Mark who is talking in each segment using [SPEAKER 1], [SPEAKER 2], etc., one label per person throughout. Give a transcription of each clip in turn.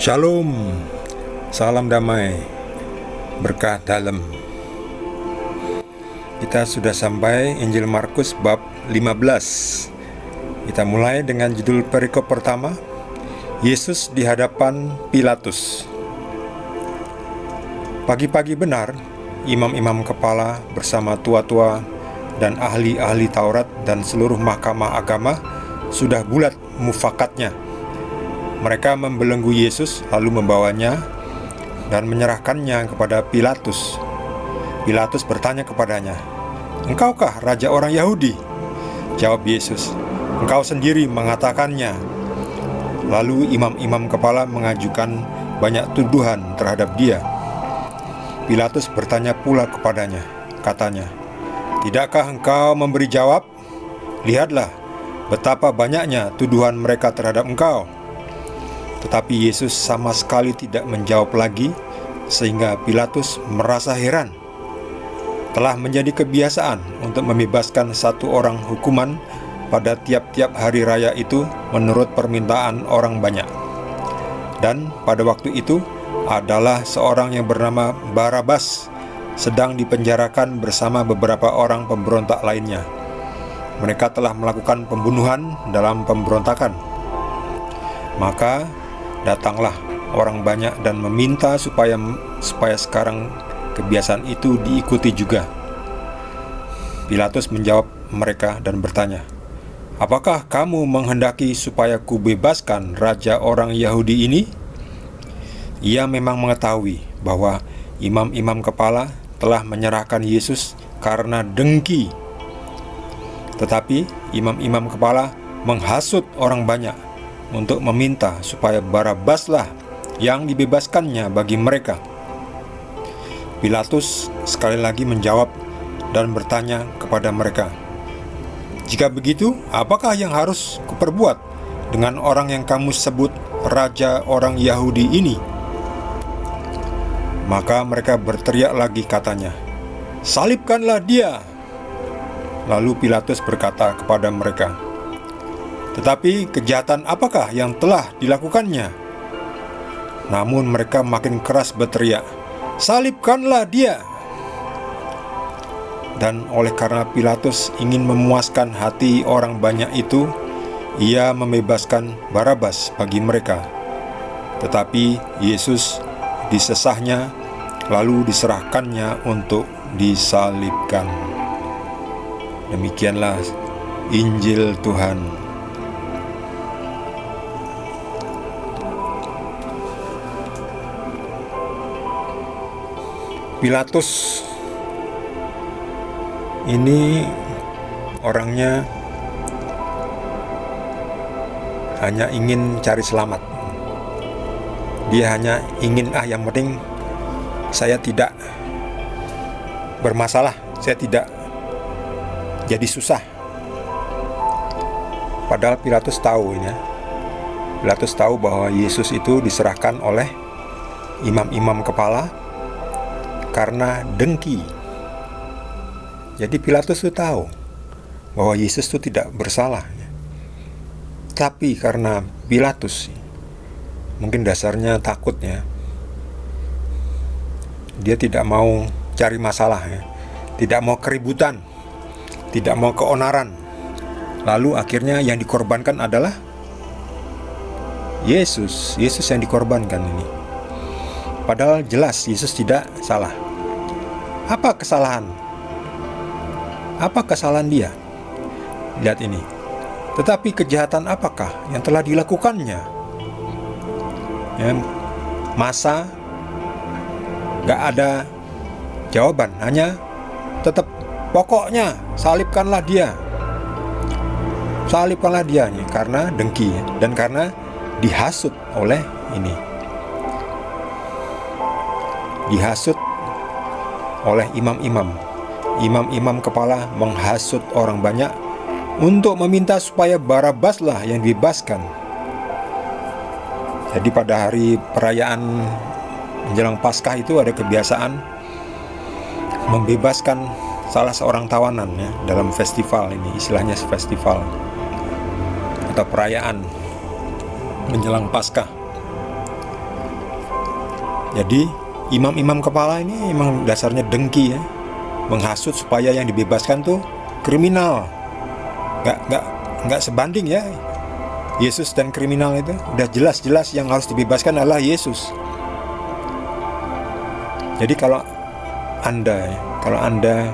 [SPEAKER 1] Shalom, salam damai, berkah dalam. Kita sudah sampai Injil Markus bab 15. Kita mulai dengan judul perikop pertama, Yesus di hadapan Pilatus. Pagi-pagi benar, imam-imam kepala bersama tua-tua dan ahli-ahli Taurat dan seluruh mahkamah agama sudah bulat mufakatnya. Mereka membelenggu Yesus lalu membawanya dan menyerahkannya kepada Pilatus. Pilatus bertanya kepadanya, "Engkaukah raja orang Yahudi?" Jawab Yesus, "Engkau sendiri mengatakannya." Lalu imam-imam kepala mengajukan banyak tuduhan terhadap dia. Pilatus bertanya pula kepadanya, katanya, "Tidakkah engkau memberi jawab? Lihatlah betapa banyaknya tuduhan mereka terhadap engkau." Tetapi Yesus sama sekali tidak menjawab lagi, sehingga Pilatus merasa heran. Telah menjadi kebiasaan untuk membebaskan satu orang hukuman pada tiap-tiap hari raya itu menurut permintaan orang banyak. Dan pada waktu itu adalah seorang yang bernama Barabas sedang dipenjarakan bersama beberapa orang pemberontak lainnya. Mereka telah melakukan pembunuhan dalam pemberontakan. Maka datanglah orang banyak dan meminta supaya sekarang kebiasaan itu diikuti juga. Pilatus menjawab mereka dan bertanya, "Apakah kamu menghendaki supaya kubebaskan raja orang Yahudi ini?" Ia memang mengetahui bahwa imam-imam kepala telah menyerahkan Yesus karena dengki. Tetapi imam-imam kepala menghasut orang banyak untuk meminta supaya Barabaslah yang dibebaskannya bagi mereka. Pilatus sekali lagi menjawab dan bertanya kepada mereka, "Jika begitu, apakah yang harus kuperbuat dengan orang yang kamu sebut raja orang Yahudi ini?" Maka mereka berteriak lagi katanya, "Salibkanlah dia!" Lalu Pilatus berkata kepada mereka, "Tetapi kejahatan apakah yang telah dilakukannya?" Namun mereka makin keras berteriak, "Salibkanlah dia!" Dan oleh karena Pilatus ingin memuaskan hati orang banyak itu, ia membebaskan Barabas bagi mereka. Tetapi Yesus disesahnya, lalu diserahkannya untuk disalibkan. Demikianlah Injil Tuhan. Pilatus ini orangnya hanya ingin cari selamat. Dia hanya ingin yang penting saya tidak bermasalah, saya tidak jadi susah. Padahal Pilatus tahu ini ya. Pilatus tahu bahwa Yesus itu diserahkan oleh imam-imam kepala karena dengki. Jadi Pilatus itu tahu bahwa Yesus itu tidak bersalah. Tapi karena Pilatus mungkin dasarnya takutnya, dia tidak mau cari masalah ya. Tidak mau keributan, tidak mau keonaran. Lalu akhirnya yang dikorbankan adalah Yesus yang dikorbankan ini. Padahal jelas Yesus tidak salah. Apa kesalahan? Apa kesalahan dia? Lihat ini. Tetapi kejahatan apakah yang telah dilakukannya? Ya, masa gak ada jawaban, hanya tetap pokoknya salibkanlah dia. Salibkanlah dia nih, karena dengki dan karena dihasut oleh ini. Dihasut oleh imam-imam kepala menghasut orang banyak untuk meminta supaya Barabaslah yang dibebaskan. Jadi pada hari perayaan menjelang Paskah itu ada kebiasaan membebaskan salah seorang tawanan ya, dalam festival ini, istilahnya festival atau perayaan menjelang Paskah. Jadi imam-imam kepala ini memang dasarnya dengki ya, menghasut supaya yang dibebaskan tuh kriminal. Nggak sebanding ya, Yesus dan kriminal itu. Udah jelas-jelas yang harus dibebaskan adalah Yesus. Jadi kalau anda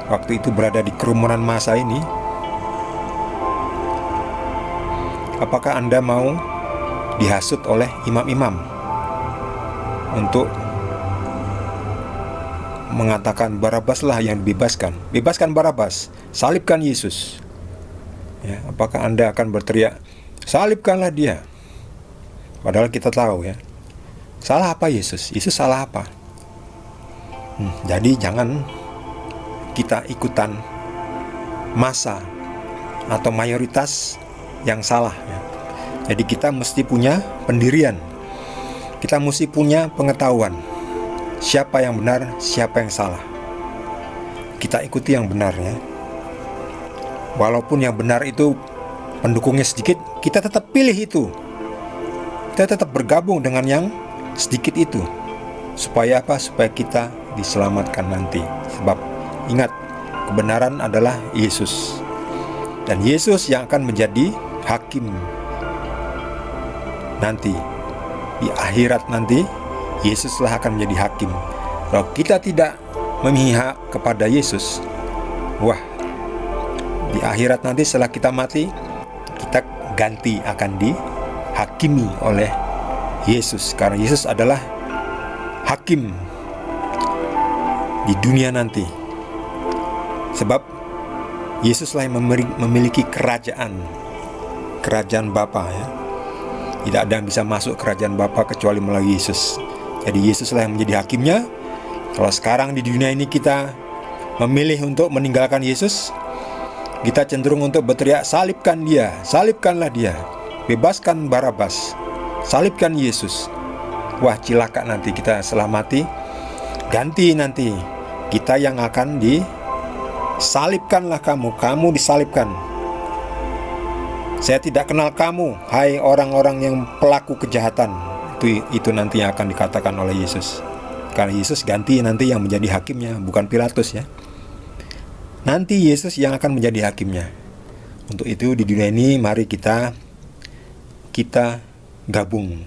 [SPEAKER 1] waktu itu berada di kerumunan massa ini, apakah anda mau dihasut oleh imam-imam untuk mengatakan Barabaslah yang dibebaskan, bebaskan Barabas, salibkan Yesus ya? Apakah anda akan berteriak salibkanlah dia? Padahal kita tahu ya, salah apa Yesus? Yesus salah apa? Jadi jangan kita ikutan massa atau mayoritas yang salah ya. Jadi kita mesti punya pendirian, kita mesti punya pengetahuan siapa yang benar, siapa yang salah. Kita ikuti yang benar ya. Walaupun yang benar itu pendukungnya sedikit, kita tetap pilih itu. Kita tetap bergabung dengan yang sedikit itu. Supaya apa? Supaya kita diselamatkan nanti. Sebab ingat, kebenaran adalah Yesus. Dan Yesus yang akan menjadi hakim nanti. Di akhirat nanti, Yesuslah akan menjadi hakim. Kalau kita tidak memihak kepada Yesus, wah, di akhirat nanti setelah kita mati, kita ganti akan dihakimi oleh Yesus. Karena Yesus adalah hakim di dunia nanti. Sebab Yesuslah yang memiliki kerajaan Bapa ya. Tidak ada yang bisa masuk kerajaan Bapa kecuali melalui Yesus. Jadi Yesuslah yang menjadi hakimnya. Kalau sekarang di dunia ini kita memilih untuk meninggalkan Yesus, kita cenderung untuk berteriak salibkan dia, salibkanlah dia, bebaskan Barabas, salibkan Yesus. Wah, cilaka nanti kita setelah mati. Ganti nanti kita yang akan disalibkanlah kamu disalibkan. Saya tidak kenal kamu, hai orang-orang yang pelaku kejahatan. Itu nanti yang akan dikatakan oleh Yesus. Karena Yesus ganti nanti yang menjadi hakimnya, bukan Pilatus ya. Nanti Yesus yang akan menjadi hakimnya. Untuk itu di dunia ini mari kita gabung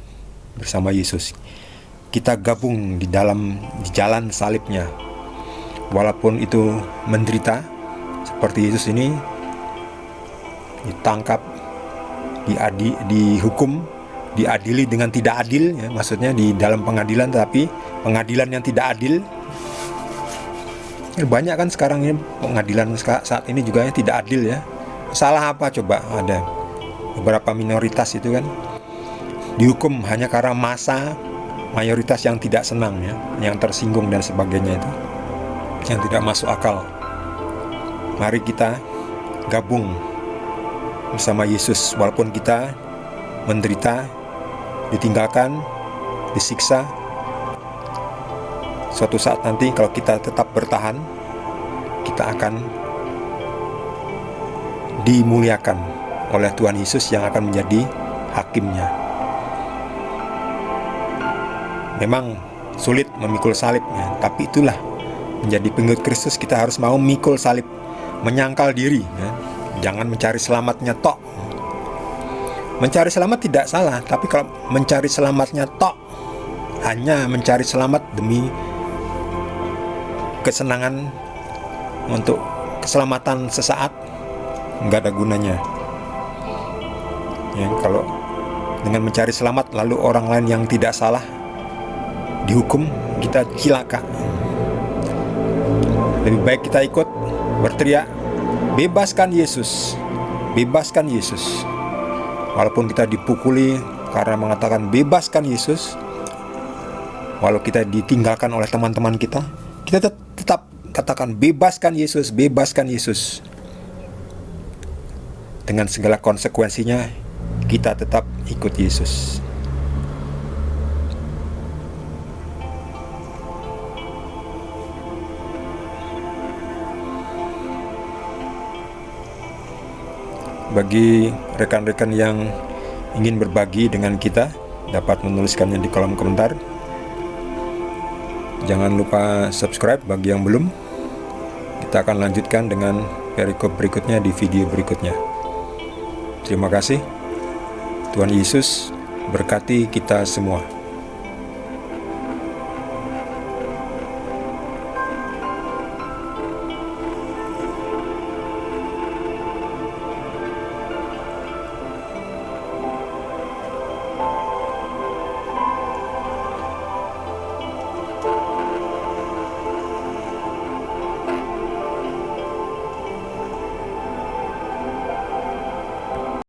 [SPEAKER 1] bersama Yesus. Kita gabung di jalan salibnya. Walaupun itu menderita seperti Yesus ini, ditangkap, dihukum, diadili dengan tidak adil ya, maksudnya di dalam pengadilan, tapi pengadilan yang tidak adil. Banyak kan sekarang ini pengadilan saat ini juga ya, tidak adil ya. Salah apa coba? Ada beberapa minoritas itu kan dihukum hanya karena massa mayoritas yang tidak senang ya, yang tersinggung dan sebagainya, itu yang tidak masuk akal. Mari kita gabung bersama Yesus, walaupun kita menderita, ditinggalkan, disiksa. Suatu saat nanti kalau kita tetap bertahan, kita akan dimuliakan oleh Tuhan Yesus yang akan menjadi hakimnya. Memang sulit memikul salibnya, tapi itulah menjadi pengikut Kristus, kita harus mau mikul salib, menyangkal diri ya. Jangan mencari selamatnya tok. Mencari selamat tidak salah, tapi kalau mencari selamatnya tok, hanya mencari selamat demi kesenangan untuk keselamatan sesaat, nggak ada gunanya ya. Kalau dengan mencari selamat lalu orang lain yang tidak salah dihukum, kita cilaka. Lebih baik kita ikut berteriak bebaskan Yesus, bebaskan Yesus. Walaupun kita dipukuli karena mengatakan bebaskan Yesus, walau kita ditinggalkan oleh teman-teman kita tetap katakan bebaskan Yesus, bebaskan Yesus. Dengan segala konsekuensinya, kita tetap ikut Yesus. Bagi rekan-rekan yang ingin berbagi dengan kita, dapat menuliskannya di kolom komentar. Jangan lupa subscribe bagi yang belum. Kita akan lanjutkan dengan perikop berikutnya di video berikutnya. Terima kasih. Tuhan Yesus berkati kita semua.